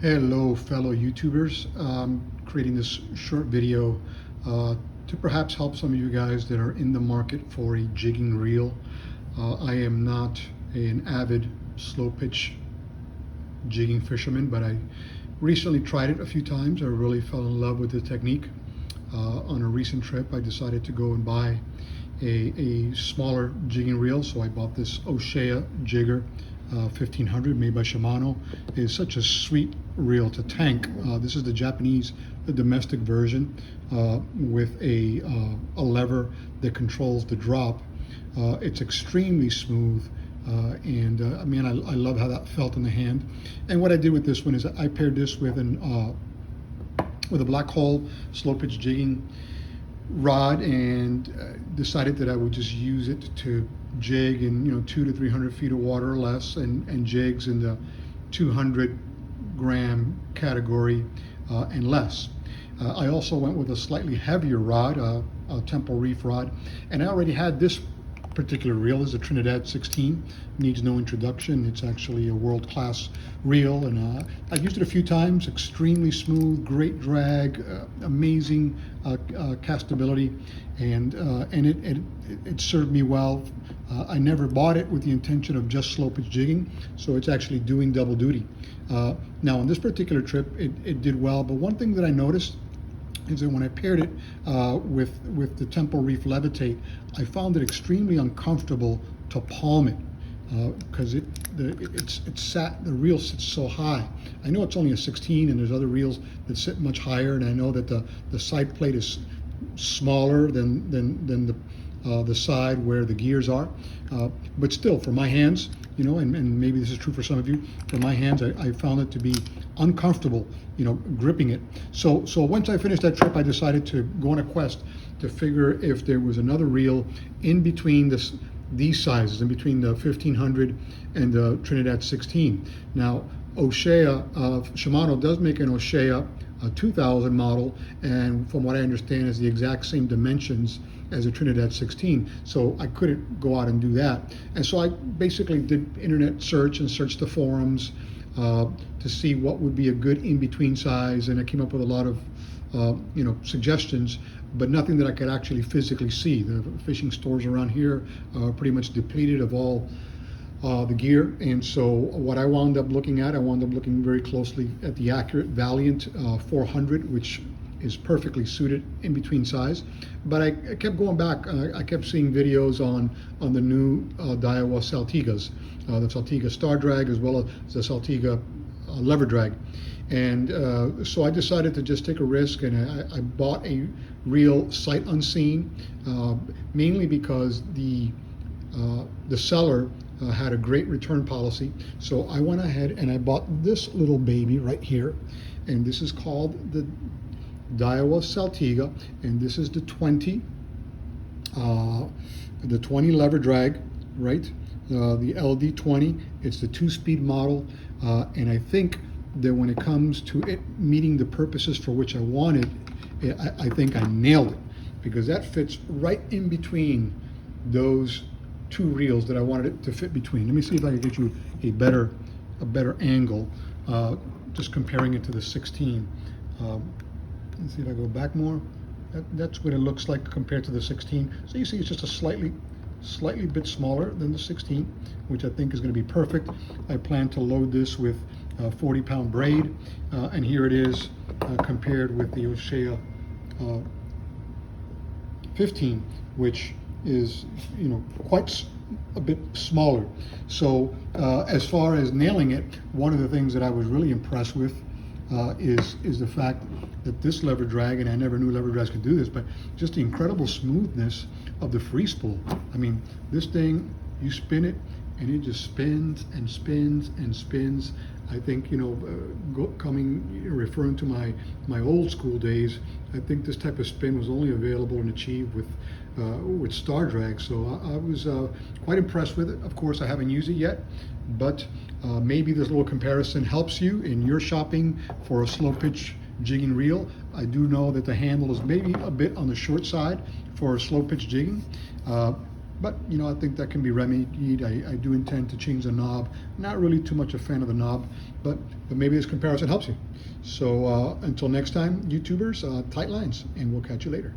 Hello, fellow YouTubers. Creating this short video to perhaps help some of you guys that are in the market for a jigging reel. I am not an avid slow pitch jigging fisherman, but I recently tried it a few times. I really fell in love with the technique. On a recent trip, I decided to go and buy a smaller jigging reel, so I bought this Ocea Jigger 1500 made by Shimano. It is such a sweet reel to tank. This is the Japanese, the domestic version with a lever that controls the drop. It's extremely smooth. Man, I love how that felt in the hand. And what I did with this one is I paired this with a black hole slow pitch jigging rod, and decided that I would just use it to jig in 200 to 300 feet of water or less, and jigs in the 200 gram category and less. I also went with a slightly heavier rod, a Temple Reef rod, and I already had this particular reel. Is a Trinidad 16, needs no introduction. It's actually a world-class reel, and I've used it a few times. Extremely smooth, great drag, amazing castability, and it served me well. I never bought it with the intention of just slow pitch jigging, so it's actually doing double duty. Now on this particular trip, it did well, but one thing that I noticed is that when I paired it with the Temple Reef Levitate, I found it extremely uncomfortable to palm it because the reel sits so high. I know it's only a 16, and there's other reels that sit much higher, and I know that the side plate is smaller than the side where the gears are, but still, for my hands, and maybe this is true for some of you, for my hands, I found it to be uncomfortable, gripping it. So once I finished that trip, I decided to go on a quest to figure if there was another reel in between these sizes, in between the 1500 and the Trinidad 16. Now, Ocea, Shimano does make an Ocea, a 2000 model, and from what I understand is the exact same dimensions as a Trinidad 16, so I couldn't go out and do that. And so I basically did internet search and searched the forums to see what would be a good in-between size, and I came up with a lot of suggestions, but nothing that I could actually physically see. The fishing stores around here are pretty much depleted of all the gear, and so what I wound up looking very closely at the Accurate Valiant 400, which is perfectly suited in between size. But I kept going back. I kept seeing videos on the new Daiwa Saltigas, the Saltiga Star Drag, as well as the Saltiga Lever Drag. And so I decided to just take a risk, and I bought a reel sight unseen, mainly because the seller had a great return policy. So I went ahead and I bought this little baby right here, and this is called the Daiwa Saltiga, and this is the 20 lever drag, right? The LD20. It's the 2-speed model, and I think that when it comes to it meeting the purposes for which I wanted, I think I nailed it, because that fits right in between those two reels that I wanted it to fit between. Let me see if I can get you a better angle, just comparing it to the 16. Let's see if I go back more. That's what it looks like compared to the 16. So you see it's just a slightly bit smaller than the 16, which I think is going to be perfect. I plan to load this with a 40-pound braid, and here it is compared with the Ocea 15, which is quite a bit smaller. So as far as nailing it, one of the things that I was really impressed with is the fact that this lever drag, and I never knew lever drags could do this, but just the incredible smoothness of the free spool. I mean, this thing, you spin it and it just spins and spins and spins. I think, referring to my old school days, I think this type of spin was only available and achieved with Star Drag. So I was quite impressed with it. Of course, I haven't used it yet, but maybe this little comparison helps you in your shopping for a slow pitch jigging reel. I do know that the handle is maybe a bit on the short side for slow pitch jigging. But I think that can be remedied. I do intend to change the knob. Not really too much a fan of the knob, but maybe this comparison helps you. So until next time, YouTubers, tight lines, and we'll catch you later.